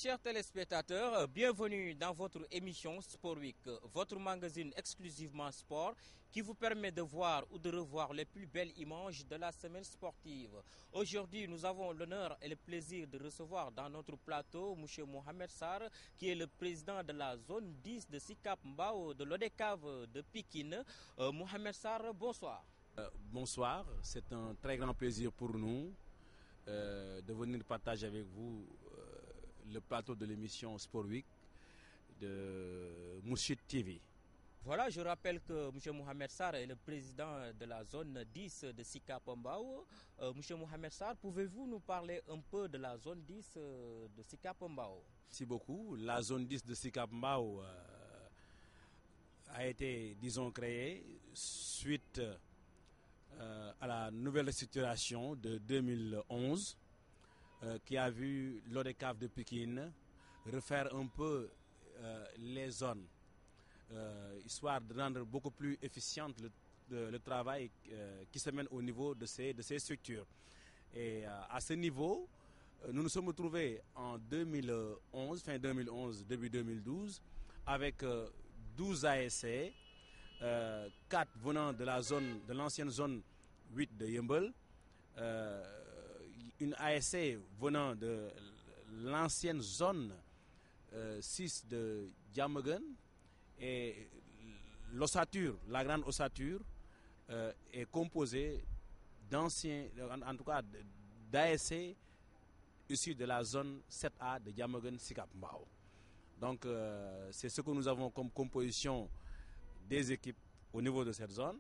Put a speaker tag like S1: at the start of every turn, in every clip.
S1: chers téléspectateurs, bienvenue dans votre émission Sport Week, votre magazine exclusivement sport qui vous permet de voir ou de revoir les plus belles images de la semaine sportive. Aujourd'hui, nous avons l'honneur et le plaisir de recevoir dans notre plateau M. Mohamed Sarr, qui est le président de la zone 10 de Sicap Mbao de l'ODCAV de Pikine. Mohamed Sarr, bonsoir.
S2: Bonsoir, c'est un très grand plaisir pour nous de venir partager avec vous le plateau de l'émission Sport Week de Mourchid TV.
S1: Voilà, je rappelle que M. Mohamed Sarr est le président de la zone 10 de Sicap Mbao. M. Mohamed Sarr, pouvez-vous nous parler un peu de la zone 10 de Sicap Mbao?
S2: Merci beaucoup. La zone 10 de Sicap Mbao a été, disons, créée suite à la nouvelle restructuration de 2011 qui a vu l'ODCAV de Pikine refaire un peu les zones, histoire de rendre beaucoup plus efficiente le travail qui se mène au niveau de ces structures. Et à ce niveau, nous nous sommes retrouvés en 2011, fin 2011, début 2012, avec 12 ASC, 4 venant de la zone, de l'ancienne zone 8 de Yembel, une ASC venant de l'ancienne zone 6 de Diamaguène, et l'ossature, la grande ossature est composée d'anciens, en tout cas d'ASC issus de la zone 7A de Diamaguène Sicap Mbao. Donc c'est ce que nous avons comme composition des équipes au niveau de cette zone.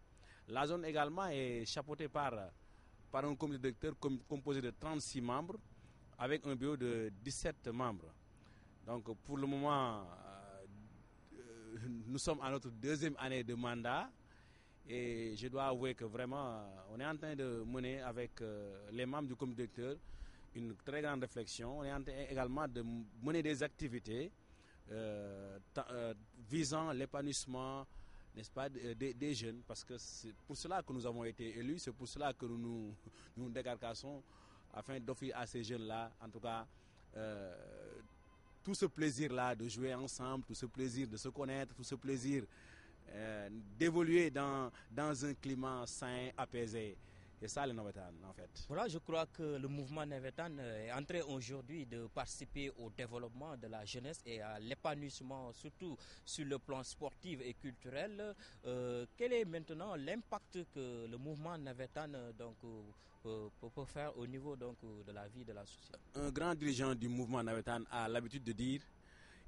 S2: La zone également est chapeautée par un comité directeur composé de 36 membres avec un bureau de 17 membres. Donc pour le moment, nous sommes à notre deuxième année de mandat et je dois avouer que vraiment on est en train de mener avec les membres du comité directeur une très grande réflexion. On est en train également de mener des activités visant l'épanouissement, n'est-ce pas, des jeunes, parce que c'est pour cela que nous avons été élus, c'est pour cela que nous nous décarcassons afin d'offrir à ces jeunes-là, en tout cas, tout ce plaisir-là de jouer ensemble, tout ce plaisir de se connaître, tout ce plaisir d'évoluer dans un climat sain, apaisé. Et ça, le Navetan, en fait.
S1: Voilà, je crois que le mouvement Navetan est en train aujourd'hui de participer au développement de la jeunesse et à l'épanouissement, surtout sur le plan sportif et culturel. Quel est maintenant l'impact que le mouvement Navetan peut faire au niveau de la vie de la société?
S2: Un grand dirigeant du mouvement Navetan a l'habitude de dire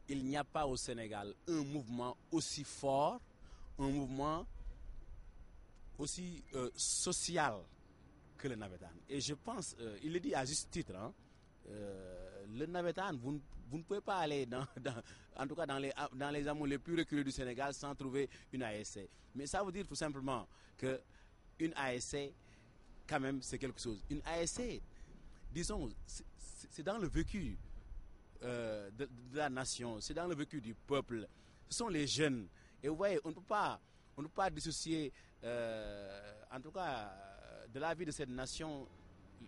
S2: il n'y a pas au Sénégal un mouvement aussi fort, un mouvement aussi social que le Navetan. Et je pense, il le dit à juste titre, hein, le Navetan, vous ne pouvez pas aller en tout cas dans les hameaux les plus reculés du Sénégal sans trouver une ASC. Mais ça veut dire tout simplement que une ASC, quand même, c'est quelque chose. Une ASC, disons, c'est dans le vécu de la nation, c'est dans le vécu du peuple. Ce sont les jeunes. Et vous voyez, on ne peut pas dissocier, en tout cas, de la vie de cette nation,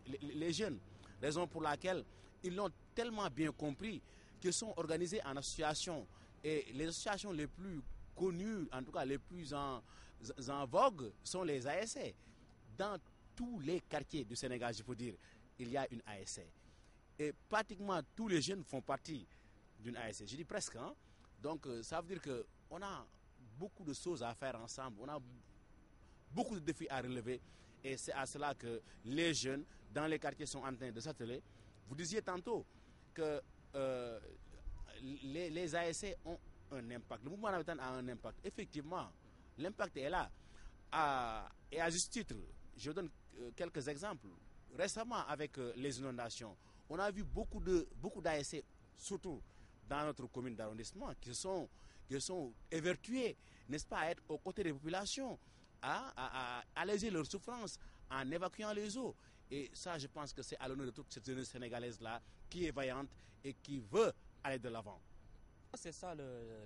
S2: les jeunes. Raison pour laquelle ils l'ont tellement bien compris qu'ils sont organisés en associations. Et les associations les plus connues, en tout cas les plus en vogue, sont les ASC. Dans tous les quartiers du Sénégal, je peux dire, il y a une ASC. Et pratiquement tous les jeunes font partie d'une ASC. Je dis presque, hein. Donc ça veut dire qu'on a beaucoup de choses à faire ensemble, on a beaucoup de défis à relever et c'est à cela que les jeunes dans les quartiers sont en train de s'atteler. Vous disiez tantôt que les ASC ont un impact, le mouvement Navetan a un impact. Effectivement, l'impact est là. Et à juste titre, je donne quelques exemples. Récemment, avec les inondations, on a vu beaucoup d'ASC, surtout dans notre commune d'arrondissement, qui sont évertués, n'est-ce pas, à être aux côtés des populations, à alléger leurs souffrances en évacuant les eaux. Et ça, je pense que c'est à l'honneur de toute cette jeunesse sénégalaise-là qui est vaillante et qui veut aller de l'avant.
S1: C'est ça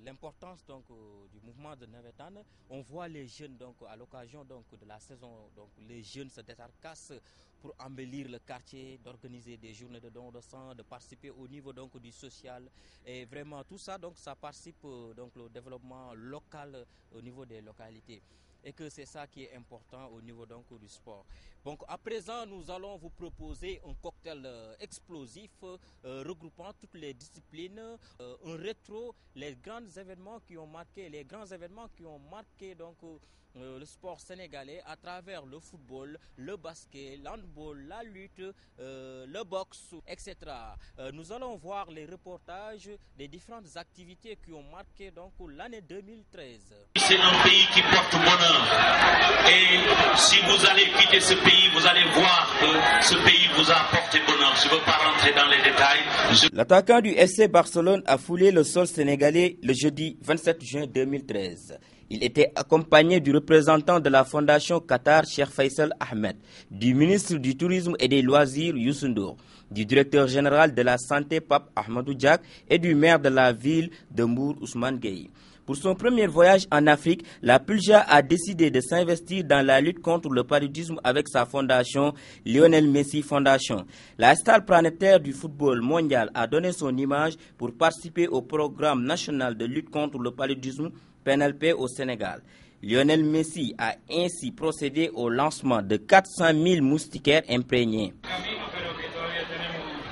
S1: l'importance donc du mouvement de Navetan. On voit les jeunes donc à l'occasion donc de la saison, donc les jeunes se détarcassent pour embellir le quartier, d'organiser des journées de dons de sang, de participer au niveau donc du social, et vraiment tout ça donc ça participe donc au développement local au niveau des localités. Et que c'est ça qui est important au niveau donc du sport. Donc à présent, nous allons vous proposer un cocktail explosif regroupant toutes les disciplines, un rétro, les grands événements qui ont marqué donc le sport sénégalais à travers le football, le basket, l'handball, la lutte, le boxe, etc. Nous allons voir les reportages des différentes activités qui ont marqué donc l'année 2013.
S3: C'est un pays qui porte bonheur. Et si vous allez quitter ce pays, vous allez voir que ce pays vous a apporté bonheur. Je ne veux pas rentrer dans les détails.
S1: L'attaquant du FC Barcelone a foulé le sol sénégalais le jeudi 27 juin 2013. Il était accompagné du représentant de la Fondation Qatar, Cheikh Faisal Ahmed, du ministre du Tourisme et des Loisirs, Youssou Ndour, du directeur général de la Santé, Pape Ahmadou Diak, et du maire de la ville de Mbour, Ousmane Gueye. Pour son premier voyage en Afrique, la Pulja a décidé de s'investir dans la lutte contre le paludisme avec sa fondation Lionel Messi Fondation. La star planétaire du football mondial a donné son image pour participer au programme national de lutte contre le paludisme PNLP au Sénégal. Lionel Messi a ainsi procédé au lancement de 400 000 moustiquaires imprégnés.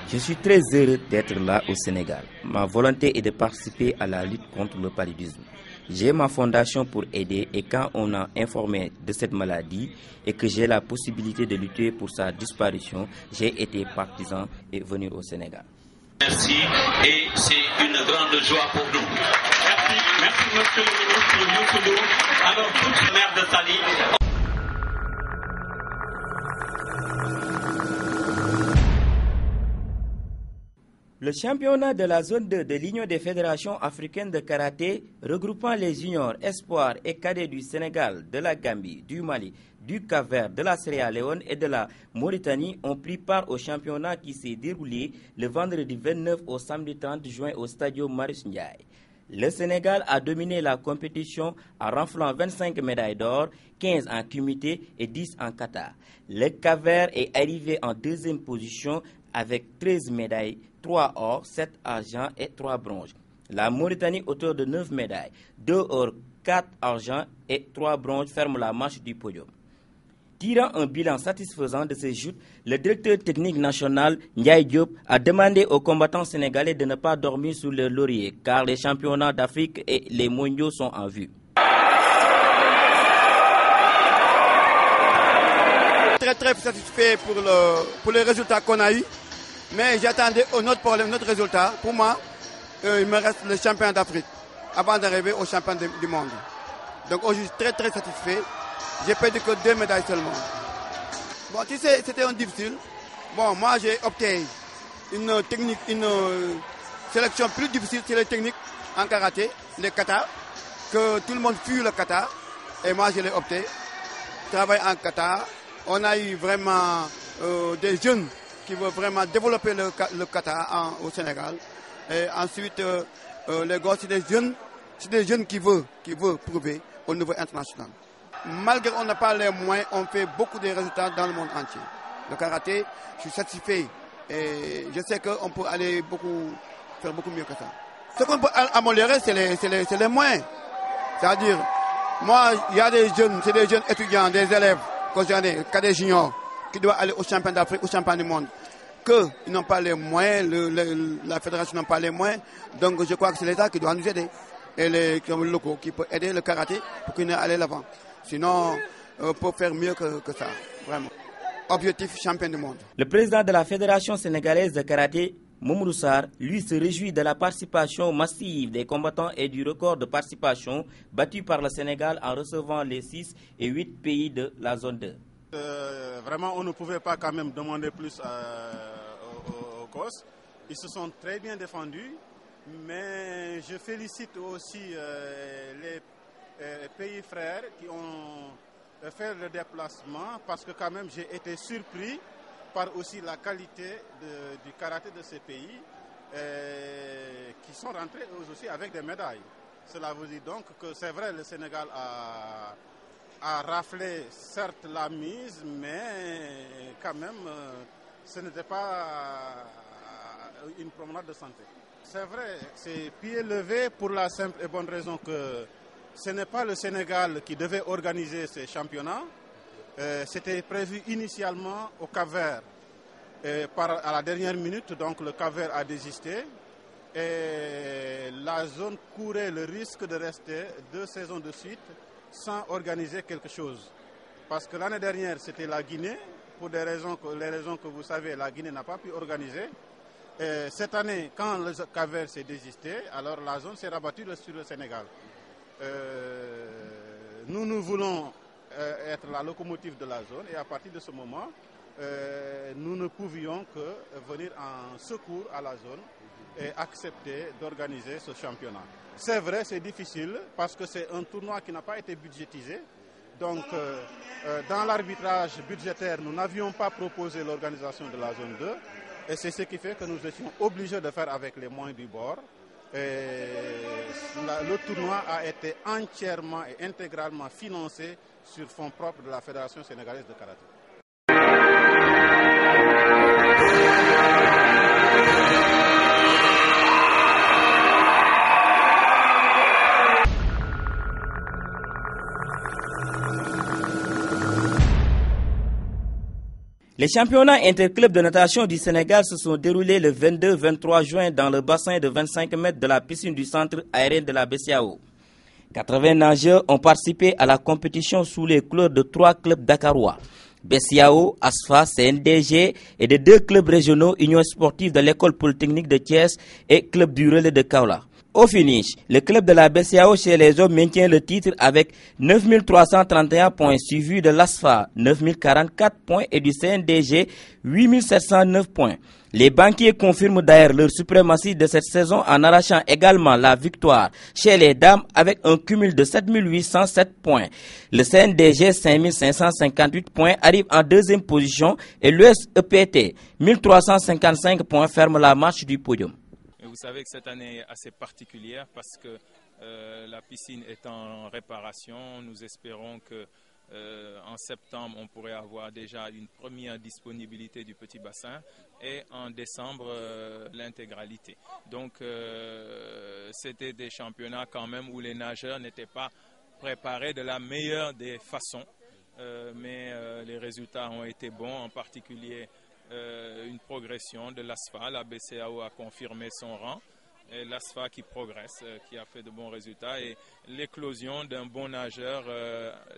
S1: Je suis très heureux d'être là au Sénégal. Ma volonté est de participer à la lutte contre le paludisme. J'ai ma fondation pour aider et quand on a informé de cette maladie et que j'ai la possibilité de lutter pour sa disparition, j'ai été partisan et venu au Sénégal.
S3: Merci et c'est une grande joie pour nous. Merci monsieur le ministre Youssou. Alors toute la maire de Saly.
S1: Le championnat de la zone 2 de l'Union des fédérations africaines de karaté, regroupant les juniors, espoirs et cadets du Sénégal, de la Gambie, du Mali, du Cap-Vert, de la Sierra Leone et de la Mauritanie, ont pris part au championnat qui s'est déroulé le vendredi 29 au samedi 30 juin au stade Marius Ndiaye. Le Sénégal a dominé la compétition en raflant 25 médailles d'or, 15 en kumité et 10 en kata. Le Cap-Vert est arrivé en deuxième position avec 13 médailles, 3 or, 7 argent et 3 bronzes. La Mauritanie, auteur de 9 médailles, 2 or, 4 argent et 3 bronzes, ferme la marche du podium. Tirant un bilan satisfaisant de ces joutes, le directeur technique national, Ndiaye Diop, a demandé aux combattants sénégalais de ne pas dormir sous le laurier, car les championnats d'Afrique et les mondiaux sont en vue.
S4: Très satisfait pour les résultats qu'on a eu, mais j'attendais notre résultat. Pour moi, il me reste le champion d'Afrique avant d'arriver au champion du monde. Donc aujourd'hui, très satisfait. J'ai perdu que 2 médailles seulement. Bon, tu sais, c'était un difficile. Bon, moi j'ai opté une sélection plus difficile, c'est les techniques en karaté, les kata, que tout le monde fuit le kata, et moi je l'ai opté. Travailler en kata. On a eu vraiment des jeunes qui veulent vraiment développer le kata au Sénégal. Et ensuite, les gars, c'est des jeunes qui veulent prouver au niveau international. Malgré qu'on n'a pas les moyens, on fait beaucoup de résultats dans le monde entier. Le karaté, je suis satisfait et je sais qu'on peut aller faire beaucoup mieux que ça. Ce qu'on peut améliorer, c'est les moyens. C'est-à-dire, moi, il y a des jeunes, c'est des jeunes étudiants, des élèves, cadets juniors, qui doivent aller au champion d'Afrique, au champion du monde. Qu'ils n'ont pas les moyens, la fédération n'a pas les moyens. Donc je crois que c'est l'État qui doit nous aider. Et les locaux qui peuvent aider le karaté pour qu'il aille l'avant. Sinon, on peut faire mieux que ça, vraiment. Objectif champion du monde.
S1: Le président de la Fédération sénégalaise de karaté, Mamadou Sarr, lui se réjouit de la participation massive des combattants et du record de participation battu par le Sénégal en recevant les 6 et 8 pays de la zone 2.
S5: Vraiment, on ne pouvait pas quand même demander plus aux COS. Ils se sont très bien défendus, mais je félicite aussi les pays frères qui ont fait le déplacement parce que quand même j'ai été surpris par aussi la qualité du karaté de ces pays qui sont rentrés eux aussi avec des médailles. Cela vous dit donc que c'est vrai, le Sénégal a raflé certes la mise, mais quand même ce n'était pas une promenade de santé. C'est vrai, c'est pied levé pour la simple et bonne raison que ce n'est pas le Sénégal qui devait organiser ces championnats. C'était prévu initialement au Cap-Vert. À la dernière minute, donc le Cap-Vert a désisté et la zone courait le risque de rester 2 saisons de suite sans organiser quelque chose. Parce que l'année dernière, c'était la Guinée. Pour les raisons que vous savez, la Guinée n'a pas pu organiser. Et cette année, quand le Cap-Vert s'est désisté, alors la zone s'est rabattue sur le Sénégal. Nous voulons être la locomotive de la zone et à partir de ce moment, nous ne pouvions que venir en secours à la zone et accepter d'organiser ce championnat. C'est vrai, c'est difficile parce que c'est un tournoi qui n'a pas été budgétisé. Donc, dans l'arbitrage budgétaire, nous n'avions pas proposé l'organisation de la zone 2 et c'est ce qui fait que nous étions obligés de faire avec les moyens du bord. Le tournoi a été entièrement et intégralement financé sur fonds propres de la Fédération sénégalaise de karaté.
S1: Les championnats interclubs de natation du Sénégal se sont déroulés le 22-23 juin dans le bassin de 25 mètres de la piscine du centre aérien de la BCEAO. 80 nageurs ont participé à la compétition sous les couleurs de 3 clubs dakarois, BCEAO, ASFA, CNDG et de 2 clubs régionaux, Union sportive de l'école polytechnique de Thiès et Club du Relais de Kaolack. Au finish, le club de la BCEAO chez les hommes maintient le titre avec 9331 points, suivi de l'ASFA 9044 points et du CNDG 8709 points. Les banquiers confirment d'ailleurs leur suprématie de cette saison en arrachant également la victoire chez les dames avec un cumul de 7807 points. Le CNDG 5558 points arrive en 2e position et l'USEPT 1355 points ferme la marche du podium.
S6: Vous savez que cette année est assez particulière parce que la piscine est en réparation. Nous espérons que en septembre, on pourrait avoir déjà une première disponibilité du petit bassin et en décembre, l'intégralité. Donc, c'était des championnats quand même où les nageurs n'étaient pas préparés de la meilleure des façons. Mais les résultats ont été bons, en particulier une progression de l'ASFA. La BCEAO a confirmé son rang. Et l'ASFA qui progresse, qui a fait de bons résultats, et l'éclosion d'un bon nageur,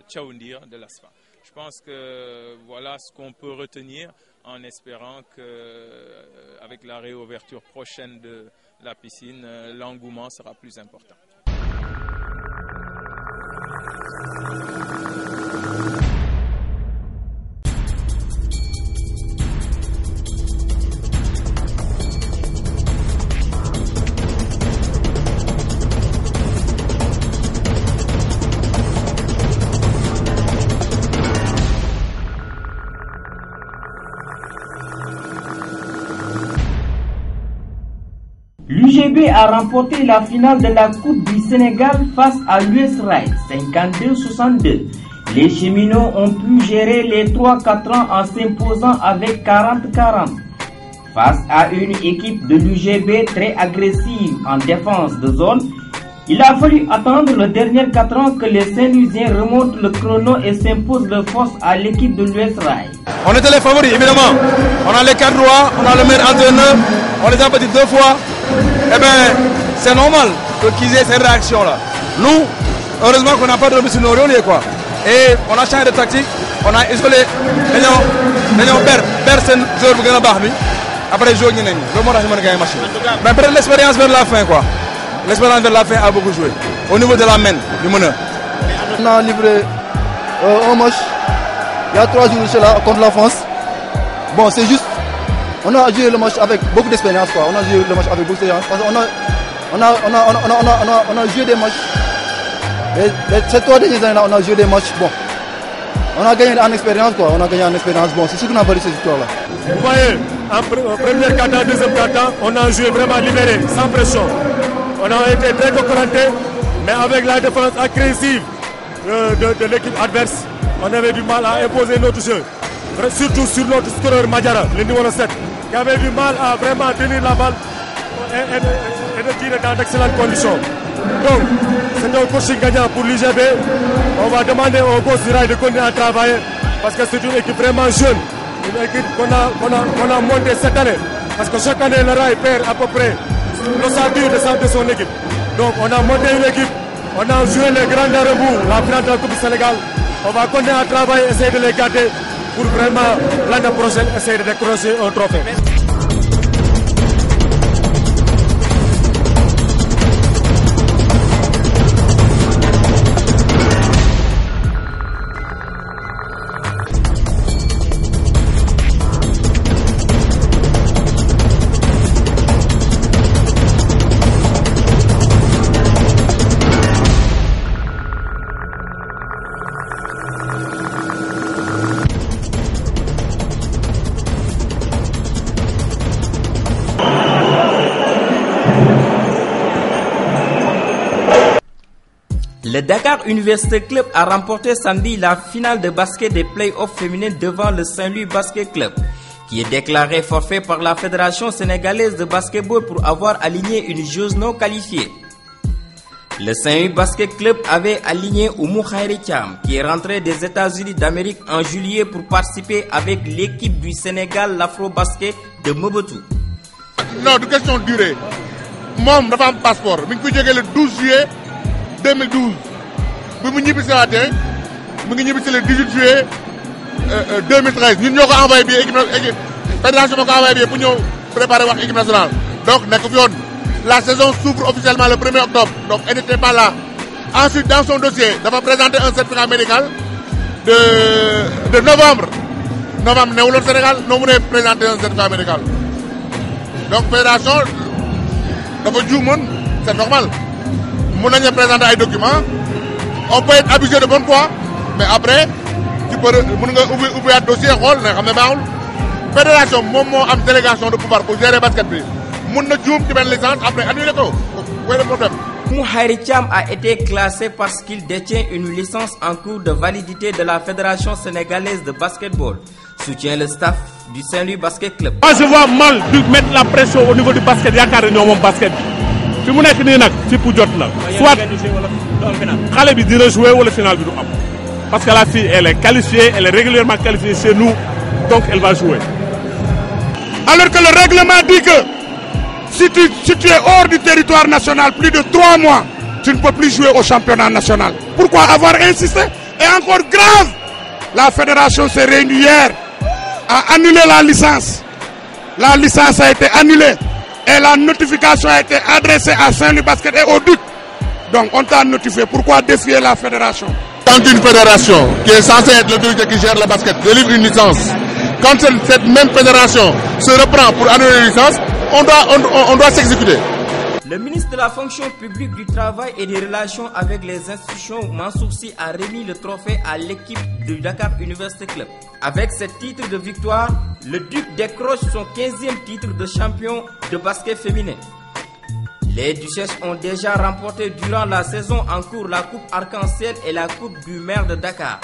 S6: Tchaoundir de l'ASFA. Je pense que voilà ce qu'on peut retenir en espérant qu'avec la réouverture prochaine de la piscine, l'engouement sera plus important.
S1: L'UGB a remporté la finale de la Coupe du Sénégal face à l'US Rail, 52-62. Les cheminots ont pu gérer les 3-4 ans en s'imposant avec 40-40. Face à une équipe de l'UGB très agressive en défense de zone, il a fallu attendre le dernier 4 ans que les Saint-Louisiens remontent le chrono et s'imposent de force à l'équipe de l'US Rail.
S7: On était les favoris, évidemment. On a les 4 droits, on a le meilleur entraîneur, on les a battus 2 fois. Eh bien, c'est normal qu'ils aient ces réactions-là. Nous, heureusement qu'on n'a pas de sur nos reliés, quoi. Et on a changé de tactique, on a isolé. C'est un joueur qui a gagné. Après, jouer qui a gagné. Mais peut-être l'expérience vers la fin, quoi. L'expérience vers la fin a beaucoup joué. Au niveau de la main, du meneur.
S8: On a livré un match il y a 3 jours contre la France. Bon, c'est juste. On a joué le match avec beaucoup d'expérience, quoi. On a joué le match avec beaucoup d'expérience. On a joué des matchs. Ces 3 dernières années-là, on a joué des matchs. Bon, On a gagné en expérience, quoi. On a gagné en expérience. Bon, c'est ce qu'on a valu cette victoire-là.
S9: Vous voyez, en première quart-temps, deuxième quart-temps, on a joué vraiment libéré, sans pression. On a été très concurrentés, mais avec la défense agressive de l'équipe adverse, on avait du mal à imposer notre jeu. Surtout sur notre scoreur Madjara, le numéro 7, qui avait du mal à vraiment tenir la balle et de tirer dans d'excellentes conditions. Donc, c'est un coaching gagnant pour l'UGB. On va demander aux gosses du rail de continuer à travailler parce que c'est une équipe vraiment jeune, une équipe qu'on a montée cette année. Parce que chaque année, le rail perd à peu près l'ossature de son équipe. Donc, on a monté une équipe, on a joué les grands Darabou, la finale de la Coupe du Sénégal. On va continuer à travailler, essayer de les garder pour vraiment l'année prochaine essayer de décrocher un trophée.
S1: Le Dakar Université Club a remporté samedi la finale de basket des playoffs féminins devant le Saint-Louis Basket Club, qui est déclaré forfait par la Fédération sénégalaise de basketball pour avoir aligné une joueuse non qualifiée. Le Saint-Louis Basket Club avait aligné Oumou Khairi Thiam, qui est rentré des États-Unis d'Amérique en juillet pour participer avec l'équipe du Sénégal, l'Afro-Basket de Mobutu.
S10: Non, de question de durée. Moi, je un passeport. Je suis le 12 juillet 2012. Je suis le 18 juillet 2013. Nous avons envoyé l'équipe fédération pour nous préparer l'équipe nationale. Donc, la saison s'ouvre officiellement le 1er octobre. Donc, elle n'était pas là. Ensuite, dans son dossier, elle va présenter un certificat médical de novembre. Novembre, nous au Sénégal, nous voulons présenter un certificat médical. Donc, fédération, c'est normal. Nous allons présenter des documents. On peut être abusé de bonne foi, mais après, tu peux ouvrir un dossier, rôle, la fédération, a une délégation de pouvoir pour gérer le basket. Nous avons une licence, après, annuler quoi. Où est le problème?
S1: Khairi Thiam a été classé parce qu'il détient une licence en cours de validité de la Fédération sénégalaise de basketball, soutient le staff du Saint-Louis Basket Club.
S9: Moi, je vois mal de mettre la pression au niveau du basket. Il y a carrément mon basket. Si vous n'êtes pas c'est pour d'autres là. Soit Khaled dira jouer ou le final. Parce que la fille, elle est qualifiée, elle est régulièrement qualifiée chez nous, donc elle va jouer.
S10: Alors que le règlement dit que si tu es hors du territoire national plus de 3 mois, tu ne peux plus jouer au championnat national. Pourquoi avoir insisté? Et encore grave, la fédération s'est réunie hier, a annulé la licence. La licence a été annulée et la notification a été adressée à Saint-Louis Basket et au doute. Donc on t'a notifié. Pourquoi défier la fédération? Quand une fédération qui est censée être l'autorité qui gère le basket délivre une licence, quand cette même fédération se reprend pour annuler la licence, on doit s'exécuter.
S1: Le ministre de la fonction publique, du travail et des relations avec les institutions, Mansour Sy, a remis le trophée à l'équipe du Dakar University Club. Avec ce titre de victoire, le Duc décroche son 15e titre de champion de basket féminin. Les Duchesses ont déjà remporté durant la saison en cours la Coupe Arc-en-Ciel et la Coupe du maire de Dakar.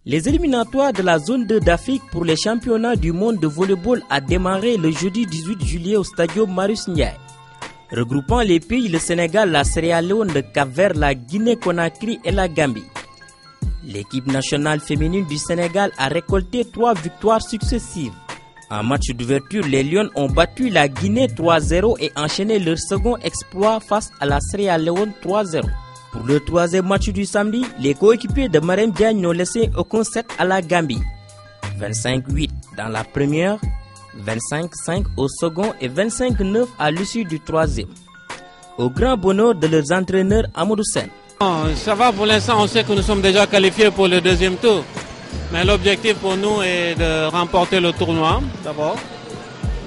S1: Les éliminatoires de la zone 2 d'Afrique pour les championnats du monde de volleyball a démarré le jeudi 18 juillet au stadium Marius Ndiaye. Regroupant les pays le Sénégal, la Sierra Leone, le Cap-Vert, la Guinée-Conakry et la Gambie. L'équipe nationale féminine du Sénégal a récolté 3 victoires successives. En match d'ouverture, les Lions ont battu la Guinée 3-0 et enchaîné leur second exploit face à la Sierra Leone 3-0. Pour le 3e match du samedi, les coéquipiers de Marème Diagne n'ont laissé aucun set à la Gambie. 25-8 dans la première, 25-5 au second et 25-9 à l'issue du troisième. Au grand bonheur de leurs entraîneurs Amadou Sen.
S11: Ça va pour l'instant, on sait que nous sommes déjà qualifiés pour le deuxième tour. Mais l'objectif pour nous est de remporter le tournoi d'abord.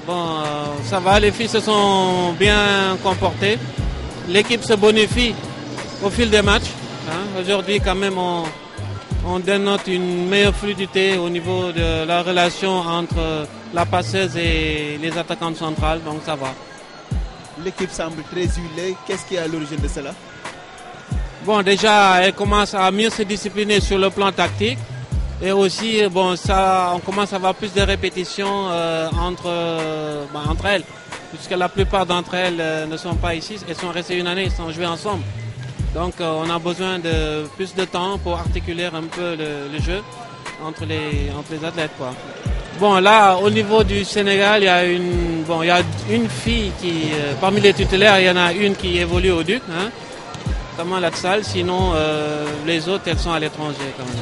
S11: Bon, ça va, les filles se sont bien comportées. L'équipe se bonifie au fil des matchs. Aujourd'hui, quand même, on dénote une meilleure fluidité au niveau de la relation entre la passeuse et les attaquantes centrales, donc ça va.
S12: L'équipe semble très huilée. Qu'est-ce qui est à l'origine de cela?
S11: Bon, déjà, elle commence à mieux se discipliner sur le plan tactique. Et aussi, bon, on commence à avoir plus de répétitions entre elles. Puisque la plupart d'entre elles ne sont pas ici. Elles sont restées une année sans jouer ensemble. Donc, on a besoin de plus de temps pour articuler un peu le jeu entre les athlètes, quoi. Bon, là, au niveau du Sénégal, il y a une fille qui, parmi les tutélaires, il y en a une qui évolue au Duc, notamment la Tsal. Sinon, les autres, elles sont à l'étranger quand même.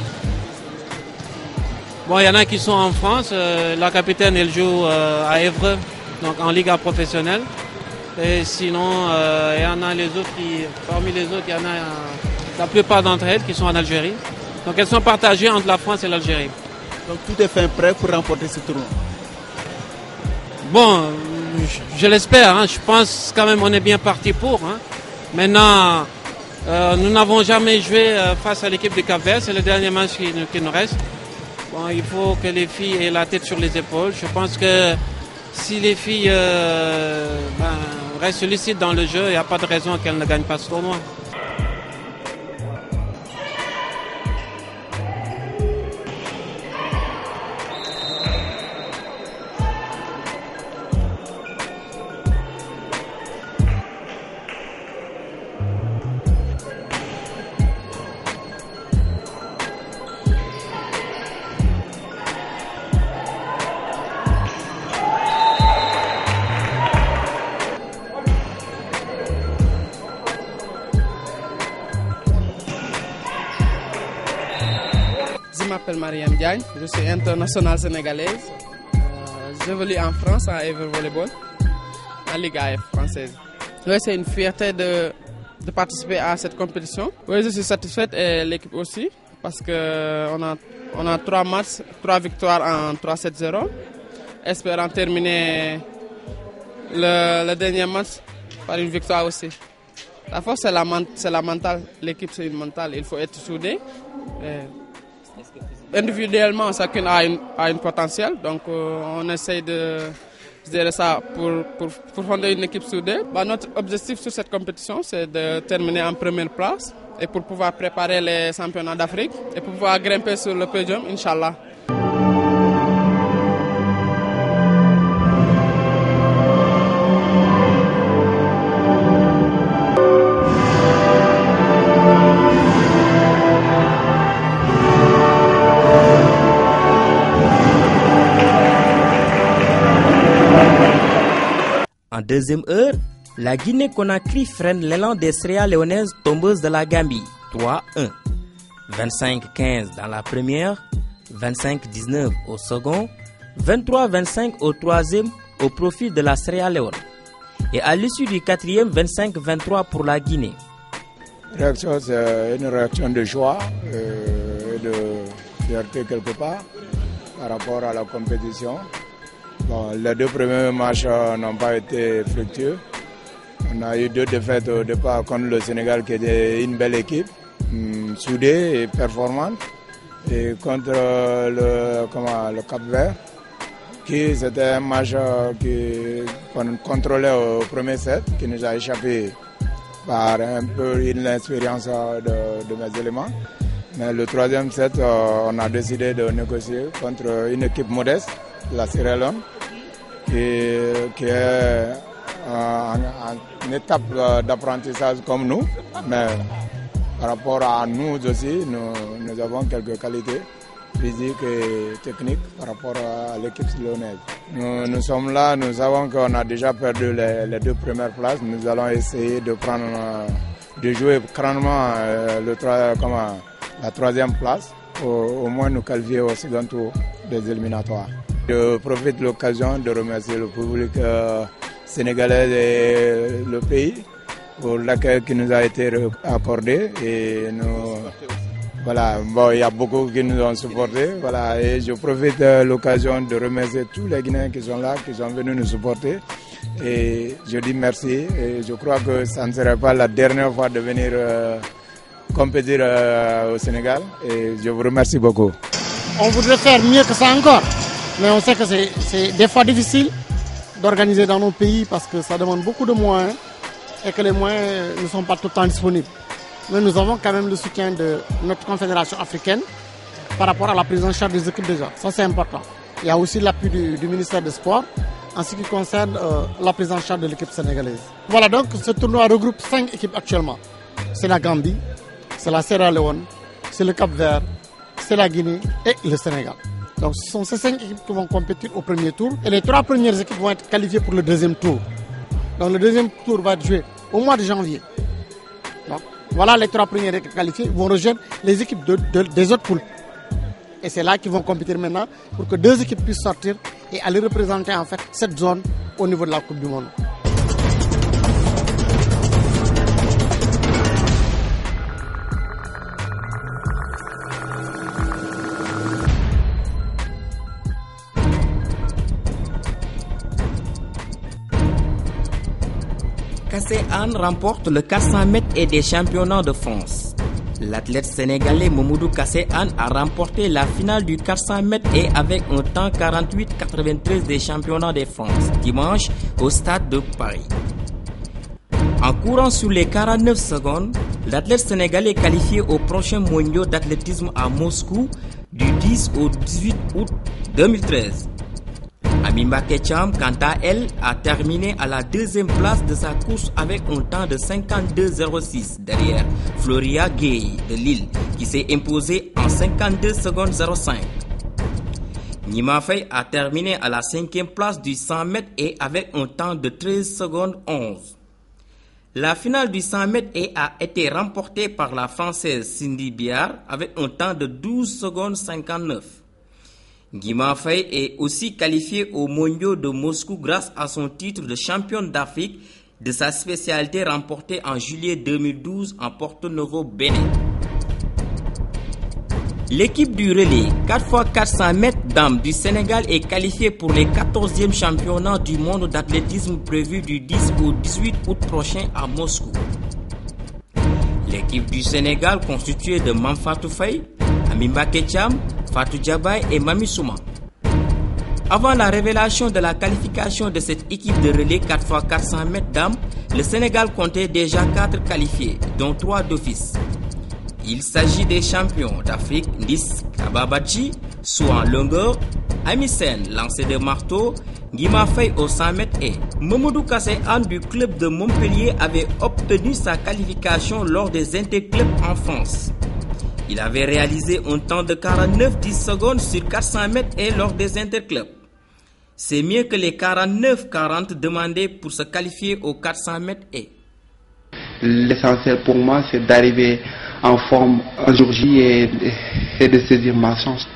S11: Bon, il y en a qui sont en France. La capitaine, elle joue à Évreux, donc en Liga professionnelle. Et sinon, il y en a les autres parmi les autres, il y en a la plupart d'entre elles qui sont en Algérie. Donc elles sont partagées entre la France et l'Algérie.
S12: Donc tout est fin prêt pour remporter ce tournoi.
S11: Bon, je l'espère. Je pense quand même on est bien parti pour. Maintenant, nous n'avons jamais joué face à l'équipe de Cap-Vert. C'est le dernier match qui nous reste. Bon, il faut que les filles aient la tête sur les épaules. Je pense que si les filles restent lucides dans le jeu, il n'y a pas de raison qu'elles ne gagnent pas ce tournoi.
S13: Je m'appelle Mariam Diagne, je suis internationale sénégalaise. J'évolue en France en Ever Volleyball, en Ligue AF française. Oui, c'est une fierté de participer à cette compétition. Oui, je suis satisfaite et l'équipe aussi, parce qu'on a 3 matchs, 3 victoires en 3-7-0. Espérant terminer le dernier match par une victoire aussi. La force, c'est la mentale. L'équipe, c'est une mentale. Il faut être soudé. Individuellement, chacune a une potentiel. Donc, on essaye de gérer ça pour fonder une équipe soudée. Notre objectif sur cette compétition, c'est de terminer en première place et pour pouvoir préparer les championnats d'Afrique et pour pouvoir grimper sur le podium, Inch'Allah.
S1: En deuxième heure, la Guinée-Conakry freine l'élan des Sierra Léonaises tombeuses de la Gambie, 3-1. 25-15 dans la première, 25-19 au second, 23-25 au troisième au profit de la Sierra Léone. Et à l'issue du quatrième, 25-23 pour la Guinée.
S14: Réaction, c'est une réaction de joie et de fierté quelque part par rapport à la compétition. Bon, les 2 premiers matchs n'ont pas été fructueux. On a eu 2 défaites au départ contre le Sénégal qui était une belle équipe, soudée et performante. Et contre le Cap-Vert, qui c'était un match qu'on contrôlait au premier set, qui nous a échappé par un peu une expérience de mes éléments. Mais le 3e set, on a décidé de négocier contre une équipe modeste, la Sierra Leone, qui est en étape d'apprentissage comme nous. Mais par rapport à nous aussi, nous avons quelques qualités physiques et techniques par rapport à l'équipe lyonnaise. Nous sommes là, nous savons qu'on a déjà perdu les 2 premières places. Nous allons essayer de jouer grandement la 3e place, pour au moins nous qualifier au second tour des éliminatoires. Je profite de l'occasion de remercier le public sénégalais et le pays pour l'accueil qui nous a été accordé. Et voilà, bon, il y a beaucoup qui nous ont supportés. Voilà, et je profite de l'occasion de remercier tous les Guinéens qui sont là, qui sont venus nous supporter. Et je dis merci. Et je crois que ça ne serait pas la dernière fois de venir compétir au Sénégal. Et je vous remercie beaucoup.
S15: On voudrait faire mieux que ça encore. Mais on sait que c'est des fois difficile d'organiser dans nos pays parce que ça demande beaucoup de moyens et que les moyens ne sont pas tout le temps disponibles. Mais nous avons quand même le soutien de notre confédération africaine par rapport à la prise en charge des équipes déjà. Ça, c'est important. Il y a aussi l'appui du ministère des Sports en ce qui concerne la prise en charge de l'équipe sénégalaise. Voilà, donc ce tournoi regroupe 5 équipes actuellement. C'est la Gambie, c'est la Sierra Leone, c'est le Cap-Vert, c'est la Guinée et le Sénégal. Donc ce sont ces 5 équipes qui vont compétir au premier tour et les 3 premières équipes vont être qualifiées pour le deuxième tour. Donc le deuxième tour va être joué au mois de janvier. Donc, voilà, les 3 premières équipes qualifiées vont rejoindre les équipes des autres poules. Et c'est là qu'ils vont compétir maintenant pour que 2 équipes puissent sortir et aller représenter en fait cette zone au niveau de la Coupe du Monde.
S1: Kassé Anne remporte le 400 mètres et des championnats de France. L'athlète sénégalais Mamadou Kassé Anne a remporté la finale du 400 mètres et avec un temps 48,93 des championnats de France dimanche au stade de Paris. En courant sur les 49 secondes, l'athlète sénégalais est qualifié aux prochains mondiaux d'athlétisme à Moscou du 10 au 18 août 2013. Amimba Ketcham, quant à elle, a terminé à la 2e place de sa course avec un temps de 52,06 derrière Floria Gay de Lille qui s'est imposée en 52 secondes 05. Nima Faye a terminé à la 5e place du 100 mètres et avec un temps de 13 secondes 11. La finale du 100 mètres a été remportée par la Française Cindy Biard avec un temps de 12 secondes 59. Guima Faye est aussi qualifiée aux mondiaux de Moscou grâce à son titre de championne d'Afrique de sa spécialité remportée en juillet 2012 en Porto Novo, Bénin. L'équipe du relais 4x400 mètres dames du Sénégal est qualifiée pour les 14e championnats du monde d'athlétisme prévus du 10 au 18 août prochain à Moscou. L'équipe du Sénégal constituée de Mamfatou Faye, Amimba Ketcham, Fatou Djabaye et Mami Souma. Avant la révélation de la qualification de cette équipe de relais 4x400 mètres dames, le Sénégal comptait déjà 4 qualifiés, dont 3 d'office. Il s'agit des champions d'Afrique Nis Kababachi, soit en longueur, Amisen, lancé de marteau, Guima Faye au 100 mètres et Mamadou Kassé Anne du club de Montpellier avait obtenu sa qualification lors des interclubs en France. Il avait réalisé un temps de 49,10 secondes sur 400 mètres et lors des interclubs. C'est mieux que les 49,40 demandés pour se qualifier aux 400 mètres et.
S16: L'essentiel pour moi, c'est d'arriver en forme un jour J et de saisir ma chance.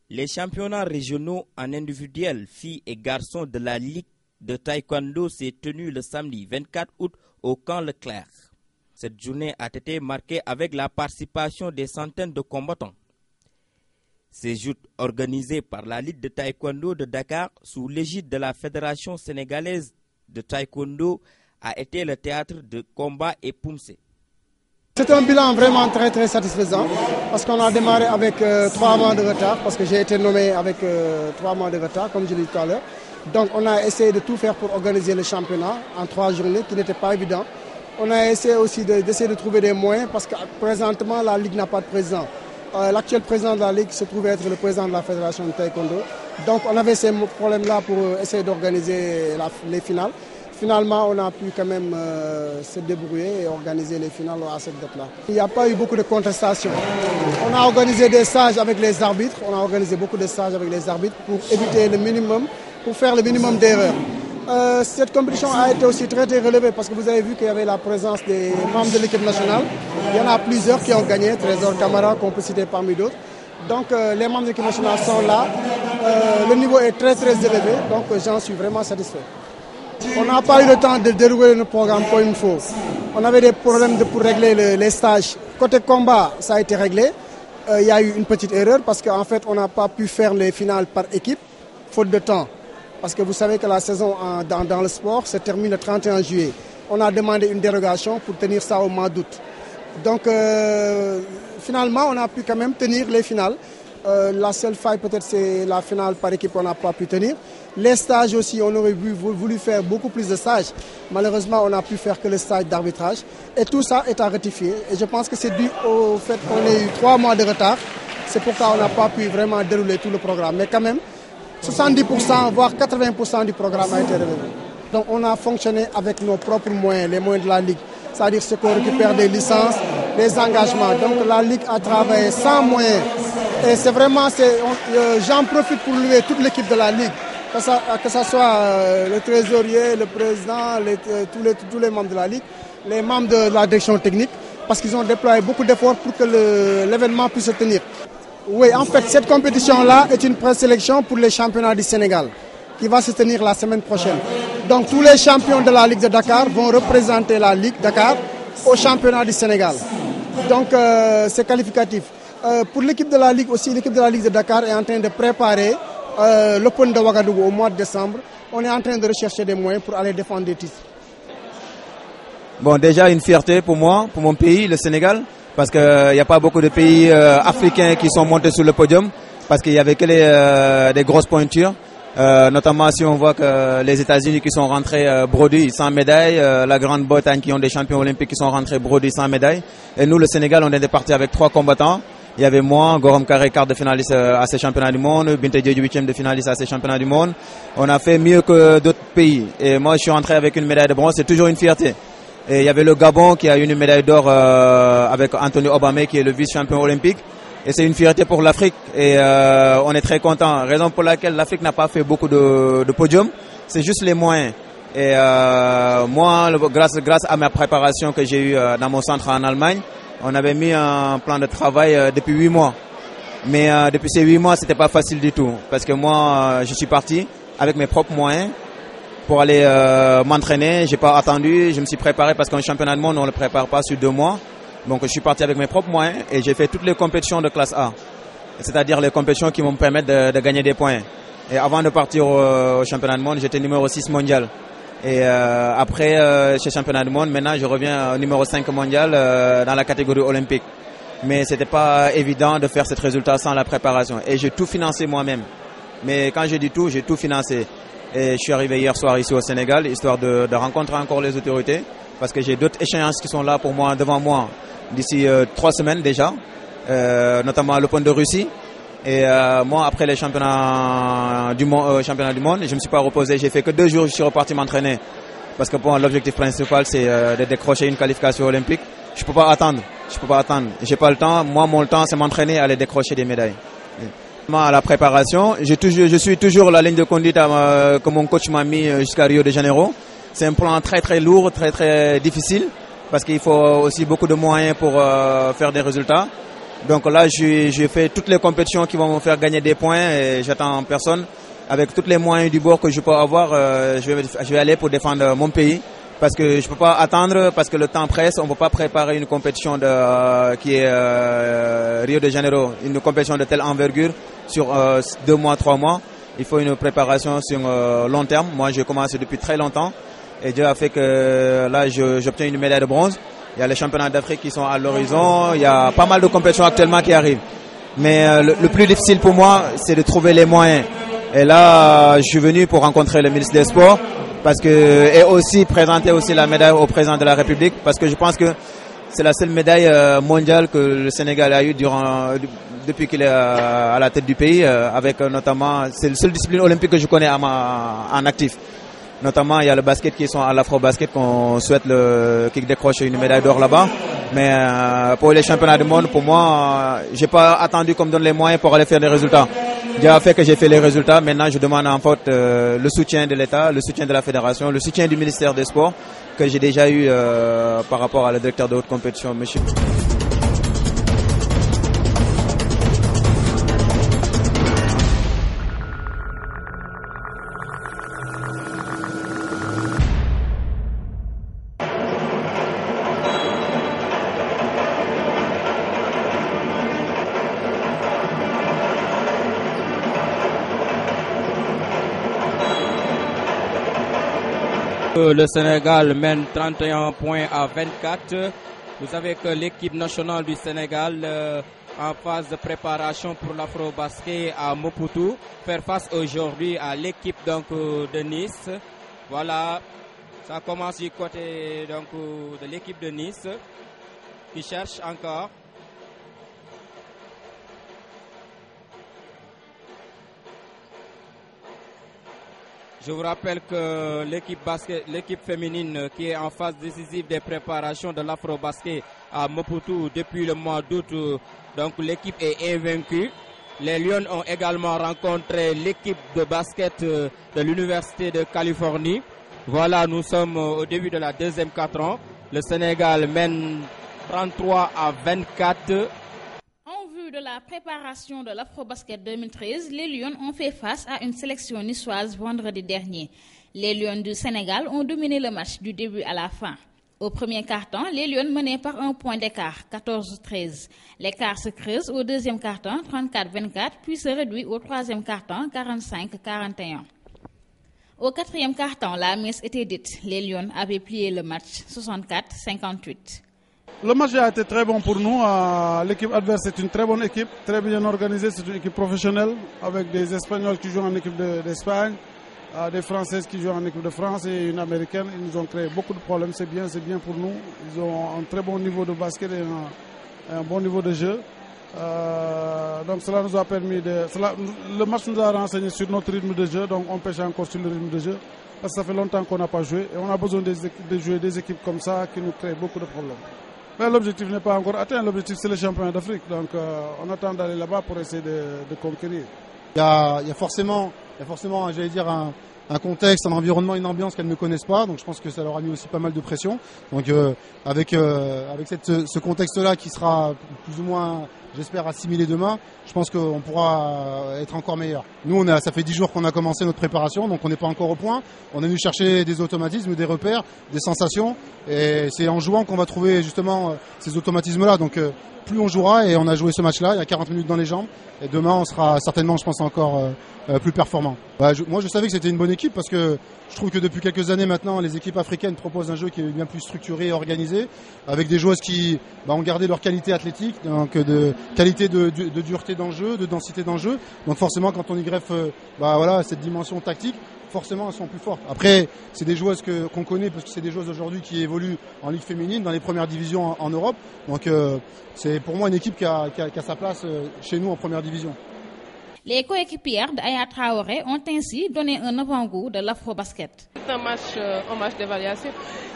S1: Les championnats régionaux en individuel filles et garçons de la Ligue de taekwondo s'est tenu le samedi 24 août au camp Leclerc. Cette journée a été marquée avec la participation des centaines de combattants. Ces joutes organisées par la Ligue de taekwondo de Dakar sous l'égide de la Fédération sénégalaise de taekwondo a été le théâtre de combats et poumsés.
S15: C'est un bilan vraiment très satisfaisant parce qu'on a démarré avec 3 mois de retard parce que j'ai été nommé avec 3 mois de retard comme je l'ai dit tout à l'heure. Donc on a essayé de tout faire pour organiser le championnat en 3 journées qui n'était pas évident. On a essayé aussi d'essayer de trouver des moyens parce que présentement la Ligue n'a pas de président. L'actuel président de la Ligue se trouvait être le président de la Fédération de Taekwondo. Donc on avait ces problèmes-là pour essayer d'organiser les finales. Finalement, on a pu quand même se débrouiller et organiser les finales à cette date-là. Il n'y a pas eu beaucoup de contestations. On a organisé des stages avec les arbitres. On a organisé beaucoup de stages avec les arbitres pour éviter le minimum, pour faire le minimum d'erreurs. Cette compétition a été aussi très relevée parce que vous avez vu qu'il y avait la présence des membres de l'équipe nationale. Il y en a plusieurs qui ont gagné, Trésor Camara qu'on peut citer parmi d'autres. Donc les membres de l'équipe nationale sont là. Le niveau est très élevé, donc j'en suis vraiment satisfait. On n'a pas eu le temps de dérouler le programme comme il faut. On avait des problèmes pour régler les stages. Côté combat, ça a été réglé. Il y a eu une petite erreur parce qu'en fait, on n'a pas pu faire les finales par équipe, faute de temps. Parce que vous savez que la saison dans le sport se termine le 31 juillet. On a demandé une dérogation pour tenir ça au mois d'août. Donc finalement, on a pu quand même tenir les finales. La seule faille peut-être c'est la finale par équipe qu'on n'a pas pu tenir. Les stages aussi, on aurait voulu faire beaucoup plus de stages. Malheureusement, on n'a pu faire que le stage d'arbitrage. Et tout ça est à rectifier. Et je pense que c'est dû au fait qu'on ait eu 3 mois de retard. C'est pourquoi on n'a pas pu vraiment dérouler tout le programme. Mais quand même, 70%, voire 80% du programme a été relevé. Donc on a fonctionné avec nos propres moyens, les moyens de la Ligue. C'est-à-dire ce qu'on récupère des licences, des engagements. Donc la Ligue a travaillé sans moyens. Et c'est vraiment, j'en profite pour louer toute l'équipe de la Ligue. Que ce soit le trésorier, le président, tous les membres de la Ligue, les membres de la direction technique, parce qu'ils ont déployé beaucoup d'efforts pour que l'événement puisse se tenir. Oui, en fait, cette compétition-là est une présélection pour les championnats du Sénégal, qui va se tenir la semaine prochaine. Donc tous les champions de la Ligue de Dakar vont représenter la Ligue Dakar au championnat du Sénégal. Donc c'est qualificatif. Pour l'équipe de la Ligue aussi, l'équipe de la Ligue de Dakar est en train de préparer l'Open de Ouagadougou au mois de décembre. On est en train de rechercher des moyens pour aller défendre des titres.
S17: Bon, déjà une fierté pour moi, pour mon pays, le Sénégal, parce qu'il n'y a pas beaucoup de pays africains qui sont montés sur le podium, parce qu'il n'y avait que des grosses pointures. Notamment si on voit que les États-Unis qui sont rentrés brodus sans médaille, la Grande-Bretagne qui ont des champions olympiques qui sont rentrés brodus sans médaille. Et nous, le Sénégal, on était partis avec 3 combattants. Il y avait moi, Gorom Karé, quart de finaliste à ces championnats du monde, Binte Diédhiou, 8e de finaliste à ces championnats du monde. On a fait mieux que d'autres pays. Et moi, je suis rentré avec une médaille de bronze. C'est toujours une fierté. Et il y avait le Gabon qui a eu une médaille d'or avec Anthony Obamé qui est le vice-champion olympique. Et c'est une fierté pour l'Afrique et on est très content. Raison pour laquelle l'Afrique n'a pas fait beaucoup de podiums, c'est juste les moyens. Et moi, grâce à ma préparation que j'ai eue dans mon centre en Allemagne, on avait mis un plan de travail depuis 8 mois. Mais depuis ces 8 mois, c'était pas facile du tout. Parce que moi, je suis parti avec mes propres moyens pour aller m'entraîner. J'ai pas attendu, je me suis préparé parce qu'un championnat du monde, on ne le prépare pas sur 2 mois. Donc je suis parti avec mes propres moyens et j'ai fait toutes les compétitions de classe A. C'est-à-dire les compétitions qui vont me permettre de gagner des points. Et avant de partir au championnat du monde, j'étais numéro 6 mondial. Et après, chez championnat du monde, maintenant je reviens au numéro 5 mondial dans la catégorie olympique. Mais c'était pas évident de faire ce résultat sans la préparation. Et j'ai tout financé moi-même. Mais quand je dis tout, j'ai tout financé. Et je suis arrivé hier soir ici au Sénégal, histoire de rencontrer encore les autorités. Parce que j'ai d'autres échéances qui sont là pour moi, devant moi, d'ici 3 semaines déjà, notamment l'Open de Russie. Et moi, après les championnats du monde, je ne me suis pas reposé. J'ai fait que 2 jours, je suis reparti m'entraîner. Parce que bon, l'objectif principal, c'est de décrocher une qualification olympique. Je peux pas attendre. J'ai pas le temps. Moi, mon temps, c'est m'entraîner et aller décrocher des médailles. À la préparation, je suis toujours la ligne de conduite que mon coach m'a mis jusqu'à Rio de Janeiro. C'est un plan très lourd, très difficile, parce qu'il faut aussi beaucoup de moyens pour faire des résultats. Donc là, j'ai fait toutes les compétitions qui vont me faire gagner des points et j'attends en personne. Avec tous les moyens du bord que je peux avoir, je vais aller pour défendre mon pays. Parce que je peux pas attendre, parce que le temps presse, on peut pas préparer une compétition qui est Rio de Janeiro, une compétition de telle envergure sur 2 mois, 3 mois. Il faut une préparation sur long terme. Moi, j'ai commencé depuis très longtemps. Et Dieu a fait que là, j'obtiens une médaille de bronze. Il y a les championnats d'Afrique qui sont à l'horizon. Il y a pas mal de compétitions actuellement qui arrivent. Mais le plus difficile pour moi, c'est de trouver les moyens. Et là, je suis venu pour rencontrer le ministre des Sports et aussi présenter aussi la médaille au président de la République. Parce que je pense que c'est la seule médaille mondiale que le Sénégal a eue depuis qu'il est à la tête du pays, avec notamment, c'est la seule discipline olympique que je connais en actif. Notamment, il y a le basket qui sont à l'Afro-Basket qu'on souhaite qu'il décroche une médaille d'or là-bas. Mais pour les championnats du monde, pour moi, j'ai pas attendu qu'on me donne les moyens pour aller faire des résultats. Dieu a fait que j'ai fait les résultats. Maintenant, je demande en fait le soutien de l'État, le soutien de la fédération, le soutien du ministère des Sports que j'ai déjà eu par rapport à le directeur de haute compétition, monsieur.
S1: Le Sénégal mène 31 points à 24. Vous savez que l'équipe nationale du Sénégal en phase de préparation pour l'Afro-Basket à Maputo faire face aujourd'hui à l'équipe de Nice. Voilà, ça commence du côté de l'équipe de Nice qui cherche encore. Je vous rappelle que l'équipe féminine qui est en phase décisive des préparations de l'Afro-Basket à Maputo depuis le mois d'août, donc l'équipe est invaincue. Les Lions ont également rencontré l'équipe de basket de l'Université de Californie. Voilà, nous sommes au début de la deuxième quart-temps. Le Sénégal mène 33 à 24.
S18: En vue de la préparation de l'Afro-Basket 2013, les Lions ont fait face à une sélection niçoise vendredi dernier. Les Lions du Sénégal ont dominé le match du début à la fin. Au premier quart-temps, les Lions menaient par un point d'écart, 14-13. L'écart se creuse au deuxième quart-temps, 34-24, puis se réduit au troisième quart-temps, 45-41. Au quatrième quart-temps, la messe était dite. Les Lions avaient plié le match, 64-58.
S19: Le match a été très bon pour nous. L'équipe adverse est une très bonne équipe, très bien organisée. C'est une équipe professionnelle avec des Espagnols qui jouent en équipe d'Espagne, des Françaises qui jouent en équipe de France et une Américaine. Ils nous ont créé beaucoup de problèmes. C'est bien pour nous. Ils ont un très bon niveau de basket et un bon niveau de jeu. Donc cela nous a permis le match nous a renseigné sur notre rythme de jeu. Donc on pêche encore sur le rythme de jeu parce que ça fait longtemps qu'on n'a pas joué et on a besoin de jouer des équipes comme ça qui nous créent beaucoup de problèmes. Mais l'objectif n'est pas encore atteint. L'objectif, c'est le championnat d'Afrique. Donc, on attend d'aller là-bas pour essayer de conquérir.
S20: Il y a forcément, j'allais dire, un contexte, un environnement, une ambiance qu'elles ne connaissent pas. Donc, je pense que ça leur a mis aussi pas mal de pression. Donc, avec ce contexte-là qui sera plus ou moins, j'espère, assimilé demain, je pense qu'on pourra être encore meilleur. Nous, ça fait 10 jours qu'on a commencé notre préparation, donc on n'est pas encore au point. On est venu chercher des automatismes, des repères, des sensations. Et c'est en jouant qu'on va trouver justement ces automatismes-là. Donc, plus on jouera, et on a joué ce match-là, il y a 40 minutes dans les jambes. Et demain, on sera certainement, je pense, encore plus performant. Moi, je savais que c'était une bonne équipe parce que je trouve que depuis quelques années maintenant, les équipes africaines proposent un jeu qui est bien plus structuré et organisé, avec des joueuses qui ont gardé leur qualité athlétique, donc de qualité de dureté dans le jeu, de densité dans le jeu. Donc forcément, quand on y greffe cette dimension tactique, forcément elles sont plus fortes. Après, c'est des joueuses qu'on connaît parce que c'est des joueuses aujourd'hui qui évoluent en ligue féminine dans les premières divisions en Europe. Donc c'est pour moi une équipe qui a sa place chez nous en première division.
S18: Les coéquipières d'Aya Traoré ont ainsi donné un avant-goût de l'Afro-Basket.
S21: C'est un match d'évaluation